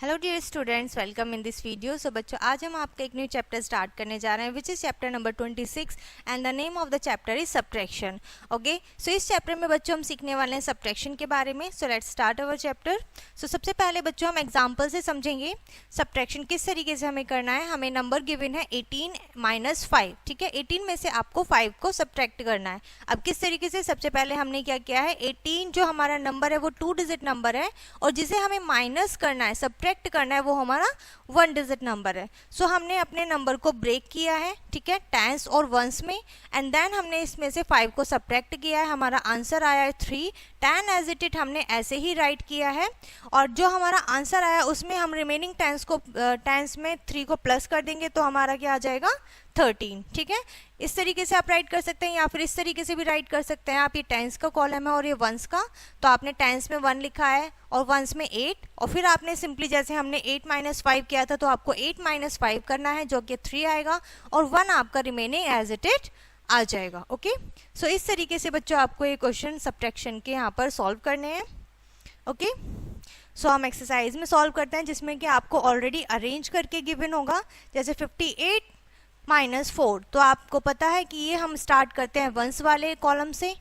Hello dear students, welcome in this video. So बच्चों, आज हम आपका एक न्यू चैप्टर स्टार्ट करने जा रहे हैं which is chapter number 26 and the name of the chapter is subtraction. Okay, so इस चैप्टर में बच्चों हम सीखने वाले हैं सब्ट्रैक्शन के बारे में। So let's start our chapter. So सबसे पहले बच्चों हम एग्जाम्पल से समझेंगे सब्ट्रैक्शन किस तरीके से हमें करना है। हमें नंबर गिवन है 18 - 5, ठीक है। 18 में से आपको 5 को सब्ट्रैक्ट करना है। अब किस तरीके से, सबसे पहले हमने क्या किया है, 18 जो हमारा नंबर है वो 2 डिजिट नंबर है और जिसे हमें माइनस करना है, सब्ट्रैक्ट करना है, वो हमारा 1 डिजिट नंबर है। सो हमने अपने नंबर को ब्रेक किया है, ठीक है, टेंस और वंस में, एंड देन हमने इसमें से 5 को सब्ट्रैक्ट किया है। हमारा आंसर आया है 3। 10 एज इट हमने ऐसे ही राइट किया है और जो हमारा आंसर आया उसमें हम रिमेनिंग टेंस में 3 को प्लस कर देंगे तो हमारा क्या आ जाएगा, 13, ठीक है। इस तरीके से आप राइट कर सकते हैं या फिर इस तरीके से भी राइट कर सकते हैं आप। ये टेंस का कॉलम है और ये वंस का, तो आपने टेंस में 1 लिखा है और वंस में 8, और फिर आपने सिंपली जैसे हमने 8 - 5 किया था तो आपको 8 - 5 करना है जो कि 3 आएगा और 1 आपका रिमेनिंग एज इट आ जाएगा। ओके, सो इस तरीके से बच्चों आपको ये क्वेश्चन सब्ट्रैक्शन के यहाँ पर सॉल्व करने हैं। ओके, सो हम एक्सरसाइज में सॉल्व करते हैं जिसमें कि आपको ऑलरेडी अरेंज करके गिवन होगा। जैसे 58 - 4, तो आपको पता है कि ये हम स्टार्ट करते हैं वंस वाले कॉलम से,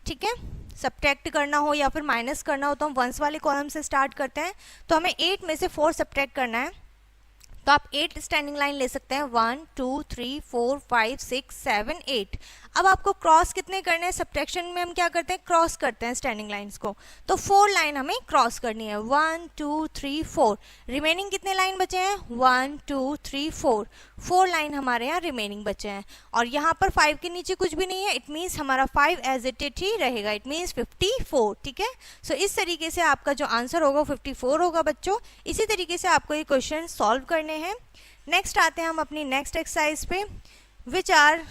ठीक है। सब्ट्रैक्ट करना हो या फिर माइनस करना हो तो हम वंस वाले कॉलम से स्टार्ट करते हैं। तो हमें 8 में से 4 सब्ट्रैक्ट करना है, तो आप 8 स्टैंडिंग लाइन ले सकते हैं, 1 2 3 4 5 6 7 8। अब आपको क्रॉस कितने करने हैं, सब्ट्रैक्शन में हम क्या करते हैं, क्रॉस करते हैं स्टैंडिंग लाइंस को। तो 4 लाइन हमें क्रॉस करनी है, 1 2 3 4। रिमेनिंग कितने लाइन बचे हैं, 1 2 3 4। 4 लाइन हमारे यहाँ रिमेनिंग बचे हैं और यहाँ पर 5 के नीचे कुछ भी नहीं है। इट मीन्स हमारा 5 एज इट ही रहेगा, इट मीन्स 54, ठीक है। सो इस तरीके से आपका जो आंसर होगा 54 होगा बच्चों। इसी तरीके से आपको ये क्वेश्चन सॉल्व करने हैं। नेक्स्ट आते हैं हम अपनी नेक्स्ट एक्सरसाइज पे, which are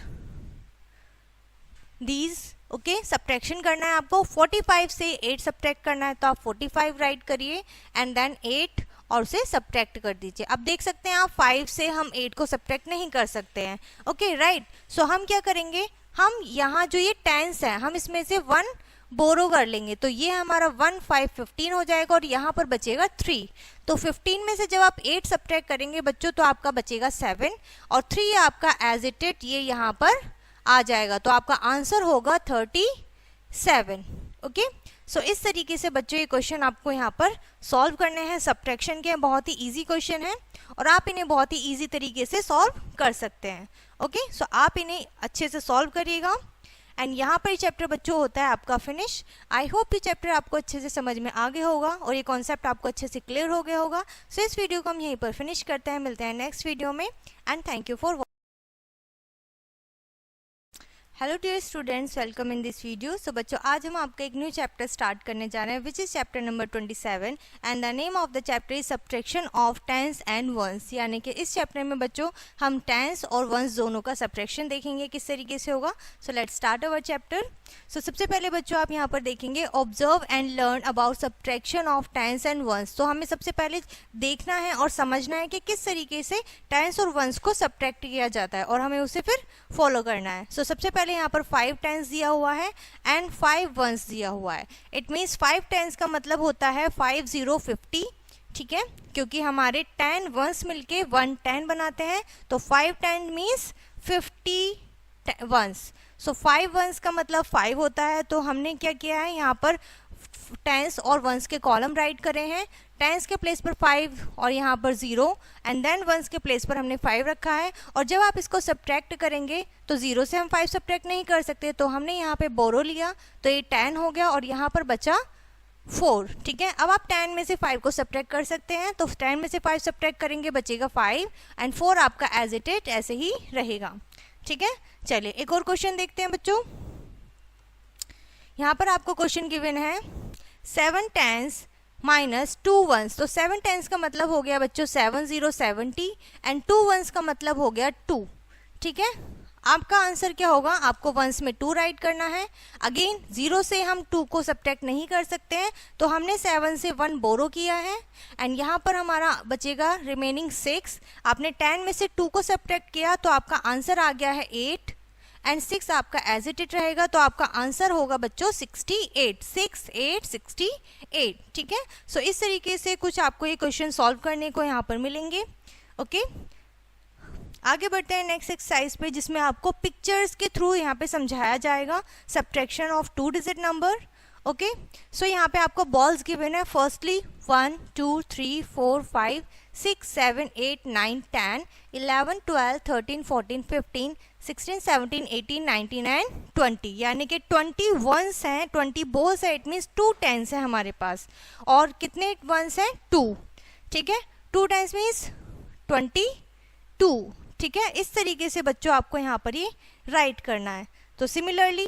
these. Okay, subtraction करना है आपको, 45 से 8 सब्ट्रैक्ट करना है, तो आप 45 राइट करिए एंड देन 8 और उसे सब्ट्रैक्ट कर दीजिए। अब देख सकते हैं आप 5 से हम 8 को सब्ट्रैक्ट नहीं कर सकते हैं। Okay, right. सो हम क्या करेंगे, हम यहाँ जो ये टेंस है हम इसमें से 1 बोरो कर लेंगे, तो ये हमारा 1 5 15 हो जाएगा और यहाँ पर बचेगा 3। तो 15 में से जब आप 8 सब्ट्रैक्ट करेंगे बच्चों तो आपका बचेगा 7 और 3 आपका एज इट ये यहाँ पर आ जाएगा, तो आपका आंसर होगा 37। ओके, सो इस तरीके से बच्चों ये क्वेश्चन आपको यहाँ पर सॉल्व करने हैं। सब्ट्रैक्शन के बहुत ही इजी क्वेश्चन है और आप इन्हें बहुत ही इजी तरीके से सॉल्व कर सकते हैं। ओके, सो आप इन्हें अच्छे से सॉल्व करिएगा एंड यहाँ पर चैप्टर बच्चों होता है आपका फिनिश। आई होप ये चैप्टर आपको अच्छे से समझ में आ गया होगा और ये कॉन्सेप्ट आपको अच्छे से क्लियर हो गया होगा। सो इस वीडियो को हम यहीं पर फिनिश करते हैं, मिलते हैं नेक्स्ट वीडियो में and thank you for. Hello dear students, welcome in this video. So बच्चों, आज हम आपका एक न्यू चैप्टर स्टार्ट करने जा रहे हैं which is chapter number 27 and the name of the chapter is subtraction of tens and ones. यानी कि इस चैप्टर में बच्चों हम टेंस और वंस दोनों का सब्ट्रैक्शन देखेंगे किस तरीके से होगा। So let's start our chapter. So सबसे पहले बच्चों आप यहाँ पर देखेंगे observe and learn about subtraction of tens and ones. तो हमें सबसे पहले देखना है और समझना है कि किस तरीके से टेंस और वंस को सब्ट्रैक्ट किया जाता है और हमें उसे फिर फॉलो करना है। सो सबसे पहले यहाँ पर 5 टेंस दिया हुआ है एंड 5 वंस दिया हुआ है। इट मीन्स 5 टेंस का मतलब होता है 5 0 50, ठीक है, क्योंकि हमारे 10 वंस मिलके 1 10 बनाते हैं, तो 5 10 मीन्स 50 वंस। सो 5 वंस का मतलब 5 होता है, तो हमने क्या किया है, यहाँ पर टेंस और वंस के कॉलम राइट करे हैं। टेंस के प्लेस पर 5 और यहाँ पर 0 एंड देन वंस के प्लेस पर हमने 5 रखा है। और जब आप इसको सब्ट्रैक्ट करेंगे तो 0 से हम 5 सब्ट्रैक्ट नहीं कर सकते, तो हमने यहाँ पे बोरो लिया तो ये 10 हो गया और यहाँ पर बचा 4, ठीक है। अब आप 10 में से 5 को सब्ट्रैक्ट कर सकते हैं, तो 10 में से 5 सब्ट्रैक्ट करेंगे बचेगा 5 एंड 4 आपका एज इट ऐसे ही रहेगा, ठीक है। चलिए एक और क्वेश्चन देखते हैं बच्चों। यहाँ पर आपको क्वेश्चन गिवन है 7 टेंस - 2 वंस। तो 7 टेंस का मतलब हो गया बच्चों 7 0 70 एंड 2 वंस का मतलब हो गया 2, ठीक है। आपका आंसर क्या होगा, आपको वंस में 2 राइट करना है। अगेन 0 से हम 2 को सब्ट्रैक्ट नहीं कर सकते हैं, तो हमने 7 से 1 बोरो किया है एंड यहाँ पर हमारा बचेगा रिमेनिंग 6। आपने 10 में से 2 को सब्ट्रैक्ट किया तो आपका आंसर आ गया है 8 एंड 6 आपका एज इट इट रहेगा, तो आपका आंसर होगा बच्चों 68, 68। ठीक है, सो इस तरीके से कुछ आपको ये क्वेश्चन सॉल्व करने को यहाँ पर मिलेंगे। ओके, आगे बढ़ते हैं नेक्स्ट एक्सरसाइज पे, जिसमें आपको पिक्चर्स के थ्रू यहाँ पे समझाया जाएगा subtraction of 2 digit number. Okay, so यहाँ पे आपको बॉल्स गिवन है, फर्स्टली 1 2 3 4 5 6 7 8 9 10 11 12 13 14 15 16 17 18 19 एंड 20, यानी कि 20 वंस हैं, 20 बॉल्स है, इट मीन्स 2 टेंस है हमारे पास, और कितने वंस हैं 2। ठीक है, 2 टेंस मीन्स 22। ठीक है, इस तरीके से बच्चों आपको यहाँ पर ये राइट करना है। तो सिमिलरली,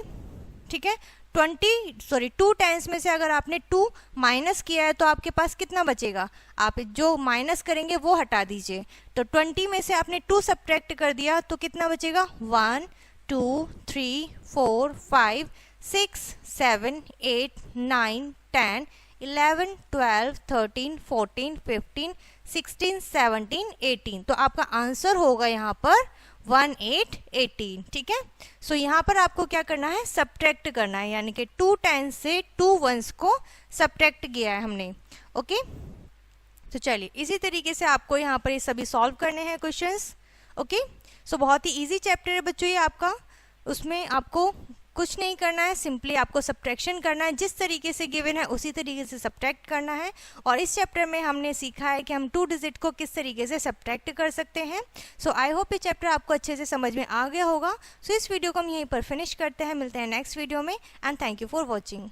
ठीक है, 2 टेंस में से अगर आपने 2 माइनस किया है तो आपके पास कितना बचेगा, आप जो माइनस करेंगे वो हटा दीजिए। तो 20 में से आपने 2 सब्ट्रैक्ट कर दिया तो कितना बचेगा, 1 2 3 4 5 6 7 8 9 10 11 12 13 14 15 16 17 18, तो आपका आंसर होगा यहाँ पर 18। ठीक है, सो यहाँ पर आपको क्या करना है, सब्ट्रैक्ट करना है, यानी कि 2 टेंस से 2 वंस को सब्ट्रैक्ट किया है हमने। ओके, तो चलिए इसी तरीके से आपको यहाँ पर ये सभी सॉल्व करने हैं क्वेश्चंस। ओके, सो बहुत ही इजी चैप्टर है बच्चों ये आपका, उसमें आपको कुछ नहीं करना है, सिंपली आपको सब्ट्रैक्शन करना है, जिस तरीके से गिवन है उसी तरीके से सब्ट्रैक्ट करना है। और इस चैप्टर में हमने सीखा है कि हम 2 डिजिट को किस तरीके से सब्ट्रैक्ट कर सकते हैं। सो आई होप ये चैप्टर आपको अच्छे से समझ में आ गया होगा। सो इस वीडियो को हम यहीं पर फिनिश करते हैं, मिलते हैं नेक्स्ट वीडियो में, and thank you for watching.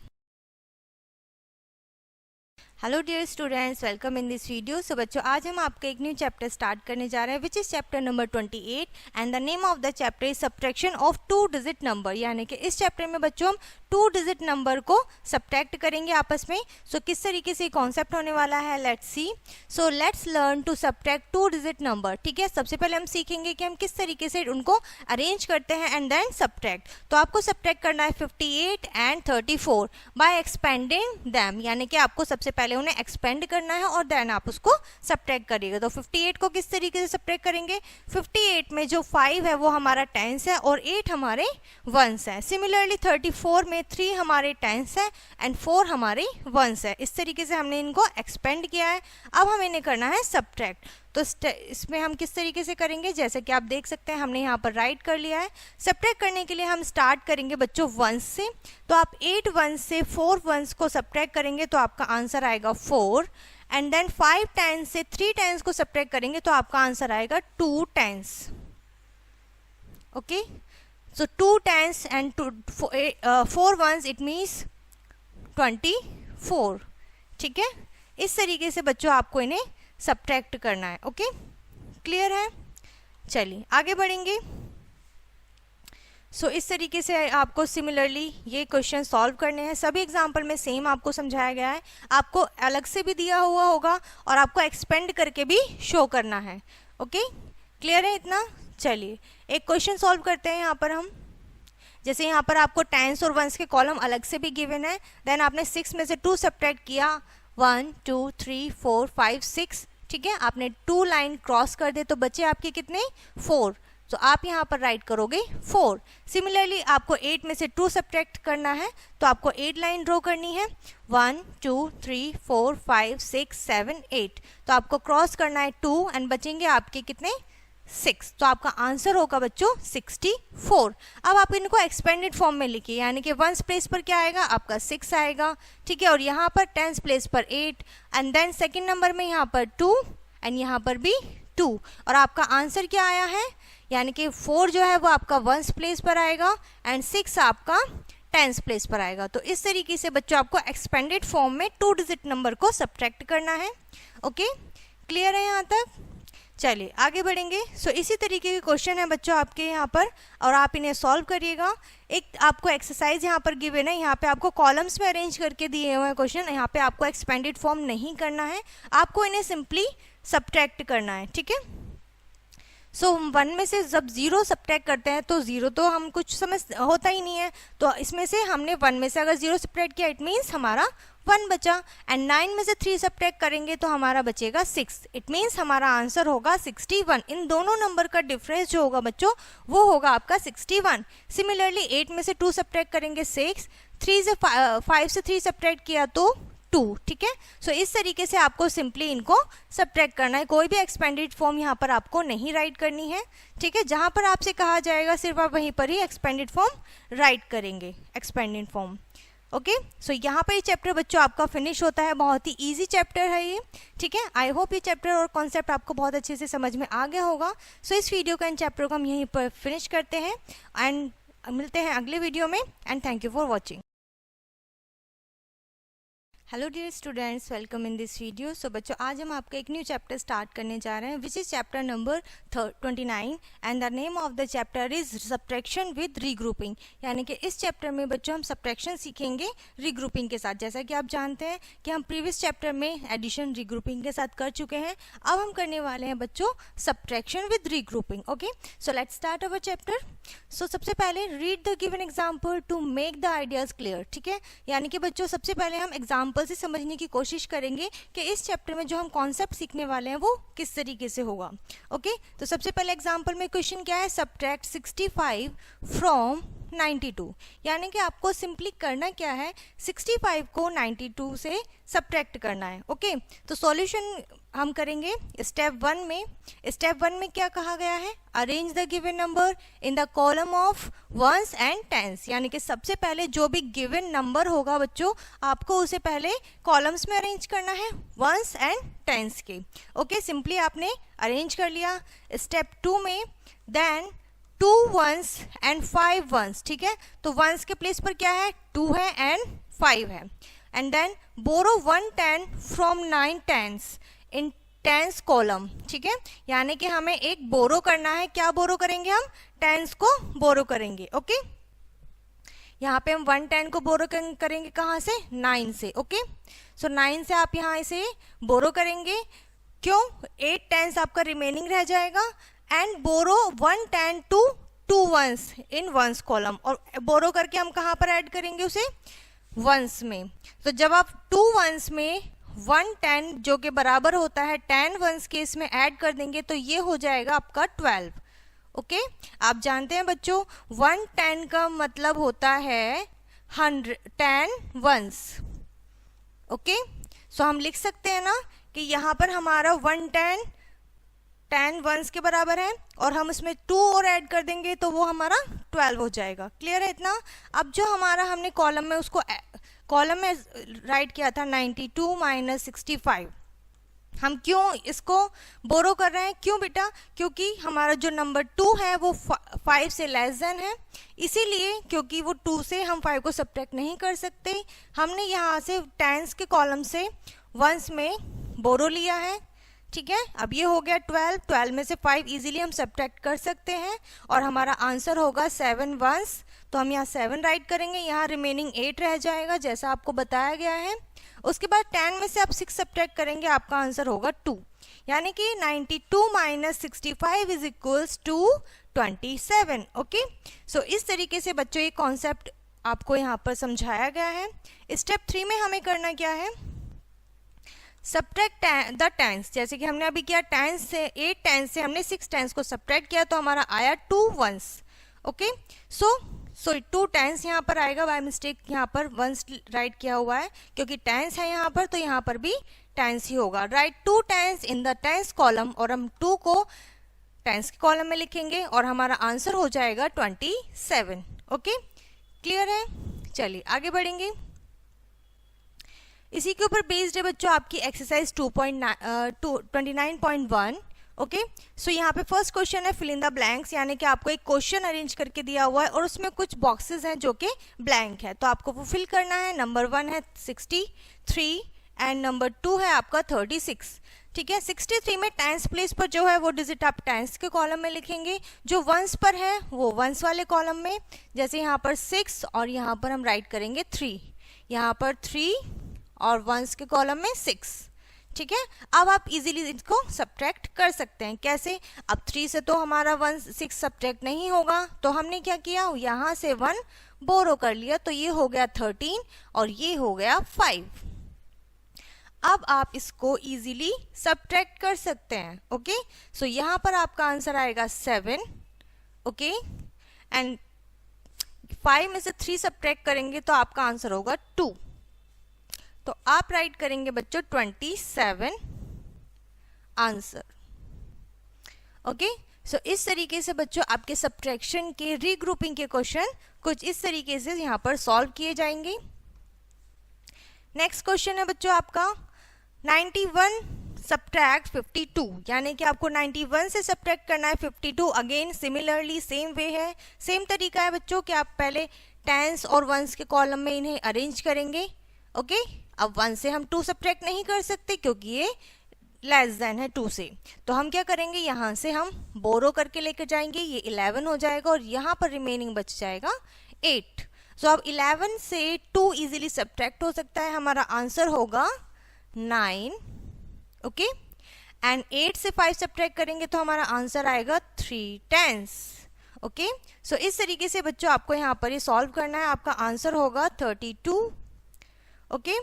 Hello dear students, welcome in this video. So बच्चों आज हम आपका एक न्यू चैप्टर स्टार्ट करने जा रहे हैं, which is chapter number 28, and the name of the chapter is subtraction of 2 digit number. यानी कि इस चैप्टर में बच्चों हम 2 डिजिट नंबर को सब्ट्रैक्ट करेंगे आपस में। सो किस तरीके से कॉन्सेप्ट होने वाला है, let's see. So let's learn to subtract 2 digit number. ठीक है, सबसे पहले हम सीखेंगे कि हम किस तरीके से उनको अरेंज करते हैं एंड देन सब्ट्रैक्ट। तो आपको सब्ट्रैक्ट करना है 58 एंड 34 बाय एक्सपेंडिंग दैम, यानी कि आपको सबसे पहले उन्हें एक्सपेंड करना है और देन आप उसको सब्ट्रैक्ट करिएगा। तो 58 को किस तरीके से सब्ट्रैक्ट करेंगे, 58 में जो 5 है वो हमारा टेंस है और 8 हमारे वंस है। सिमिलरली 34 में 3 हमारे टेंस है एंड 4 हमारे वंस है। इस तरीके से हमने इनको एक्सपेंड किया है, अब हमें इन्हें करना है सब्ट्रैक्ट। तो इसमें हम किस तरीके से करेंगे, जैसे कि आप देख सकते हैं हमने यहाँ पर राइट कर लिया है। सब्ट्रैक्ट करने के लिए हम स्टार्ट करेंगे बच्चों वंस से, तो आप 8 वंस से 4 वंस को सब्ट्रैक्ट करेंगे तो आपका आंसर आएगा 4, एंड देन 5 टेंस से 3 टेंस को सब्ट्रैक्ट करेंगे तो आपका आंसर आएगा 2 tens. Okay, so 2 tens and 4 ones, it means 24। ठीक है, इस तरीके से बच्चों आपको इन्हें सब्ट्रैक्ट करना है। ओके, क्लियर है, चलिए आगे बढ़ेंगे। सो इस तरीके से आपको सिमिलरली ये क्वेश्चन सॉल्व करने हैं। सभी एग्जाम्पल में सेम आपको समझाया गया है, आपको अलग से भी दिया हुआ होगा और आपको एक्सपेंड करके भी शो करना है। ओके, क्लियर है इतना। चलिए एक क्वेश्चन सॉल्व करते हैं यहाँ पर हम। जैसे यहाँ पर आपको टेंस और वंस के कॉलम अलग से भी गिवन है, देन आपने 6 में से 2 सब्ट्रैक्ट किया, 1 2 3 4 5 6। ठीक है, आपने 2 लाइन क्रॉस कर दे तो बचे आपके कितने, 4। तो आप यहाँ पर राइट करोगे 4। सिमिलरली आपको 8 में से 2 सब्ट्रैक्ट करना है तो आपको 8 लाइन ड्रॉ करनी है, 1 2 3 4 5 6 7 8। तो आपको क्रॉस करना है 2 एंड बचेंगे आपके कितने, 6। तो आपका आंसर होगा बच्चों 64। अब आप इनको एक्सपेंडेड फॉर्म में लिखिए, यानी कि वंस प्लेस पर क्या आएगा, आपका 6 आएगा। ठीक है, और यहाँ पर टेंस प्लेस पर 8, एंड देन सेकंड नंबर में यहाँ पर 2 एंड यहाँ पर भी 2, और आपका आंसर क्या आया है, यानी कि 4 जो है वो आपका वंस प्लेस पर आएगा एंड 6 आपका टेंस प्लेस पर आएगा। तो इस तरीके से बच्चों आपको एक्सपेंडेड फॉर्म में 2 डिजिट नंबर को सब्ट्रैक्ट करना है। ओके, क्लियर है यहाँ तक। चलिए आगे बढ़ेंगे। सो इसी तरीके के क्वेश्चन है बच्चों आपके यहाँ पर, और आप इन्हें सॉल्व करिएगा। एक आपको एक्सरसाइज यहाँ पर गिवन है, यहाँ पे आपको कॉलम्स में अरेंज करके दिए हुए हैं क्वेश्चन। यहाँ पे आपको एक्सपेंडेड फॉर्म नहीं करना है, आपको इन्हें सिंपली सब्ट्रैक्ट करना है। ठीक है, सो 1 में से जब 0 सब्ट्रैक्ट करते हैं तो 0 तो हम कुछ समझ होता ही नहीं है, तो इसमें से हमने 1 में से अगर 0 सब्ट्रैक्ट किया इट मीन्स हमारा 1 बचा, एंड 9 में से 3 सब्ट्रैक्ट करेंगे तो हमारा बचेगा 6। इट मीन्स हमारा आंसर होगा 61। इन दोनों नंबर का डिफरेंस जो होगा बच्चों वो होगा आपका 61। सिमिलरली 8 में से 2 सब्ट्रैक्ट करेंगे 6, 5 से 3 सब्ट्रैक्ट किया तो 2। ठीक है, सो इस तरीके से आपको सिंपली इनको सब्ट्रैक्ट करना है। कोई भी एक्सपेंडेड फॉर्म यहाँ पर आपको नहीं राइट करनी है। ठीक है, जहाँ पर आपसे कहा जाएगा सिर्फ आप वहीं पर ही एक्सपेंडेड फॉर्म राइट करेंगे, एक्सपेंडेड फॉर्म। ओके, सो यहाँ पर ये चैप्टर बच्चों आपका फिनिश होता है। बहुत ही इजी चैप्टर है ये। ठीक है, आई होप ये चैप्टर और कॉन्सेप्ट आपको बहुत अच्छे से समझ में आ गया होगा। सो इस वीडियो का इन चैप्टर को हम यहीं पर फिनिश करते हैं एंड मिलते हैं अगले वीडियो में। And thank you for watching. Hello dear students, welcome in this video. So बच्चों आज हम आपका एक न्यू चैप्टर स्टार्ट करने जा रहे हैं which is chapter number 29 and the name of the chapter is subtraction with regrouping. यानी कि इस चैप्टर में बच्चों हम सब्ट्रैक्शन सीखेंगे रीग्रुपिंग के साथ। जैसा कि आप जानते हैं कि हम प्रीवियस चैप्टर में एडिशन रीग्रुपिंग के साथ कर चुके हैं, अब हम करने वाले हैं बच्चों subtraction with regrouping. Okay, so let's start our chapter. So सबसे पहले read the given example to make the ideas clear. ठीक है, यानी कि बच्चों सबसे पहले हम एग्जाम्पल से समझने की कोशिश करेंगे कि इस चैप्टर में जो हम कॉन्सेप्ट सीखने वाले हैं वो किस तरीके से होगा। ओके, तो सबसे पहले एग्जाम्पल में क्वेश्चन क्या है, सब्ट्रैक्ट 65 फ्रॉम 92। यानी कि आपको सिंपली करना क्या है, 65 को 92 से सब्ट्रैक्ट करना है। ओके, तो सॉल्यूशन हम करेंगे स्टेप 1 में। स्टेप 1 में क्या कहा गया है, arrange the given number in the column of ones and tens. यानी कि सबसे पहले जो भी गिवन नंबर होगा बच्चों आपको उसे पहले कॉलम्स में अरेंज करना है, वंस एंड टेंस के। ओके, सिंपली आपने अरेंज कर लिया। स्टेप 2 में देन 2 वंस एंड 5 वंस। ठीक है, तो वंस के प्लेस पर क्या है, 2 है एंड 5 है। And then borrow 1 10 from 9 tens in tens column. ठीक है, यानी कि हमें एक बोरो करना है। क्या बोरो करेंगे हम, टेंस को बोरो करेंगे। ओके, यहाँ पे हम 1 10 को बोरो करेंगे कहाँ से, 9 से। ओके, सो 9 से आप यहाँ इसे बोरो करेंगे। क्यों, 8 टेंस आपका रिमेनिंग रह जाएगा। And borrow 1 10 to 2 ones in ones column, और बोरो करके हम कहाँ पर ऐड करेंगे उसे, वंस में। तो जब आप 2 वंस में 1 10 जो कि बराबर होता है 10 वंस के इसमें ऐड कर देंगे तो ये हो जाएगा आपका 12। ओके, आप जानते हैं बच्चों 1 10 का मतलब होता है 10 वंस। ओके, सो हम लिख सकते हैं ना कि यहाँ पर हमारा 1 10 वंस के बराबर है और हम इसमें 2 और ऐड कर देंगे तो वो हमारा 12 हो जाएगा। क्लियर है इतना। अब जो हमारा हमने कॉलम में उसको कॉलम में राइट किया था 92 माइनस 65, हम क्यों इसको बोरो कर रहे हैं, क्यों बेटा, क्योंकि हमारा जो नंबर 2 है वो 5 से लेस देन है, इसीलिए क्योंकि वो 2 से हम 5 को सब्ट्रैक्ट नहीं कर सकते, हमने यहाँ से टेंस के कॉलम से वंस में बोरो लिया है। ठीक है, अब ये हो गया 12 में से 5 इजीली हम सब्ट्रैक्ट कर सकते हैं और हमारा आंसर होगा 7 वंस। तो हम यहाँ 7 राइट करेंगे, यहाँ रिमेनिंग 8 रह जाएगा जैसा आपको बताया गया है। उसके बाद 10 में से आप 6 सब्ट्रैक्ट करेंगे, आपका आंसर होगा 2। यानी कि 92 minus 65 is equals to 27। Okay, so इस तरीके से बच्चों ये कॉन्सेप्ट आपको यहाँ पर समझाया गया है। स्टेप 3 में हमें करना क्या है, सब्ट्रैक्ट द टेंस। जैसे कि हमने अभी किया, टेंस से 8 टेंस से हमने 6 टेंस को सब्ट्रैक्ट किया तो हमारा आया 2 वंस। ओके, सो 2 टेंस यहाँ पर आएगा, बाय मिस्टेक यहाँ पर वंस राइट किया हुआ है क्योंकि टेंस है यहाँ पर, तो यहाँ पर भी टेंस ही होगा। Right 2 tens in the tens column, और हम 2 को टेंस के कॉलम में लिखेंगे और हमारा आंसर हो जाएगा 27। ओके, क्लियर है। चलिए आगे बढ़ेंगे। इसी के ऊपर बेस्ड है बच्चों आपकी एक्सरसाइज 29.1। ओके, सो यहाँ पे फर्स्ट क्वेश्चन है फिल इन द ब्लैंक्स। यानी कि आपको एक क्वेश्चन अरेंज करके दिया हुआ है और उसमें कुछ बॉक्सेस हैं जो कि ब्लैंक है, तो आपको वो फिल करना है। नंबर 1 है 63 एंड नंबर 2 है आपका 36। ठीक है, 63 में टेंस प्लेस पर जो है वो डिजिट आप टेंस के कॉलम में लिखेंगे, जो वंस पर है वो वंस वाले कॉलम में। जैसे यहाँ पर 6 और यहाँ पर हम राइट करेंगे 3, यहाँ पर 3 और वंस के कॉलम में 6। ठीक है, अब आप इजीली इसको सब्ट्रैक्ट कर सकते हैं। कैसे, अब 3 से तो हमारा 6 सब्ट्रैक्ट नहीं होगा, तो हमने क्या किया, यहाँ से 1 बोरो कर लिया, तो ये हो गया 13 और ये हो गया 5। अब आप इसको इजीली सब्ट्रैक्ट कर सकते हैं। ओके, सो यहाँ पर आपका आंसर आएगा 7। ओके, एंड 5 में से 3 सब्ट्रैक्ट करेंगे तो आपका आंसर होगा 2। तो आप राइट करेंगे बच्चों 27 आंसर। ओके, सो इस तरीके से बच्चों आपके सब्ट्रैक्शन के रीग्रुपिंग के क्वेश्चन कुछ इस तरीके से यहाँ पर सॉल्व किए जाएंगे। नेक्स्ट क्वेश्चन है बच्चों आपका 91 सब्ट्रैक्ट 52, यानी कि आपको 91 से सब्ट्रैक्ट करना है 52। अगेन सिमिलरली सेम वे है, सेम तरीका है बच्चों कि आप पहले टेंस और वंस के कॉलम में इन्हें अरेंज करेंगे। ओके, अब 1 से हम 2 सब्ट्रैक्ट नहीं कर सकते क्योंकि ये लेस देन है 2 से, तो हम क्या करेंगे, यहाँ से हम बोरो करके लेकर जाएंगे, ये 11 हो जाएगा और यहाँ पर रिमेनिंग बच जाएगा 8। सो अब 11 से 2 इजीली सब्ट्रैक्ट हो सकता है, हमारा आंसर होगा 9। ओके, एंड 8 से 5 सब्ट्रैक्ट करेंगे तो हमारा आंसर आएगा 3/10। ओके, सो इस तरीके से बच्चों आपको यहाँ पर ये सॉल्व करना है, आपका आंसर होगा 32। ओके,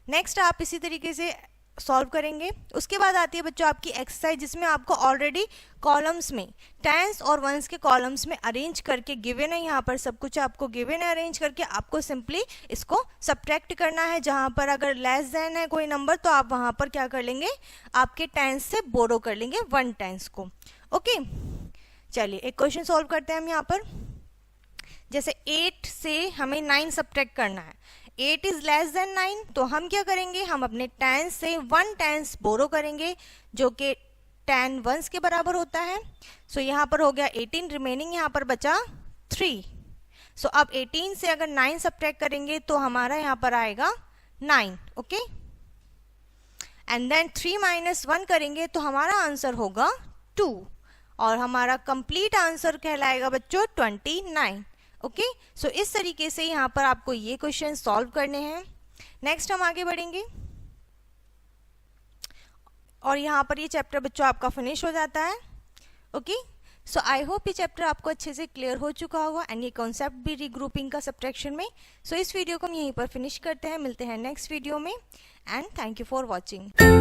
नेक्स्ट आप इसी तरीके से सॉल्व करेंगे। उसके बाद आती है बच्चों आपकी एक्सरसाइज, जिसमें आपको ऑलरेडी कॉलम्स में टेंस और वंस के कॉलम्स में अरेंज करके गिवन है, यहाँ पर सब कुछ आपको गिवन है, अरेंज करके आपको सिंपली इसको सब्ट्रैक्ट करना है। जहाँ पर अगर लेस देन है कोई नंबर तो आप वहाँ पर क्या कर लेंगे, आपके टेंस से बोरो कर लेंगे 1 टेंस को। ओके, चलिए एक क्वेश्चन सॉल्व करते हैं हम यहाँ पर। जैसे 8 से हमें 9 सब्ट्रैक्ट करना है, 8 इज लेस देन 9, तो हम क्या करेंगे, हम अपने टेंस से 1 टेंस बोरो करेंगे जो कि 10 वंस के बराबर होता है। सो यहाँ पर हो गया 18, रिमेनिंग यहाँ पर बचा 3। सो अब 18 से अगर 9 सब्ट्रैक्ट करेंगे तो हमारा यहाँ पर आएगा 9। ओके, एंड देन 3 - 1 करेंगे तो हमारा आंसर होगा 2 और हमारा कंप्लीट आंसर कहलाएगा बच्चों 29। ओके, सो इस तरीके से यहाँ पर आपको ये क्वेश्चन सॉल्व करने हैं। नेक्स्ट हम आगे बढ़ेंगे और यहाँ पर ये चैप्टर बच्चों आपका फिनिश हो जाता है। ओके, सो आई होप ये चैप्टर आपको अच्छे से क्लियर हो चुका होगा एंड ये कॉन्सेप्ट भी रीग्रुपिंग का सब्ट्रैक्शन में। सो इस वीडियो को हम यहीं पर फिनिश करते हैं, मिलते हैं नेक्स्ट वीडियो में and thank you for watching.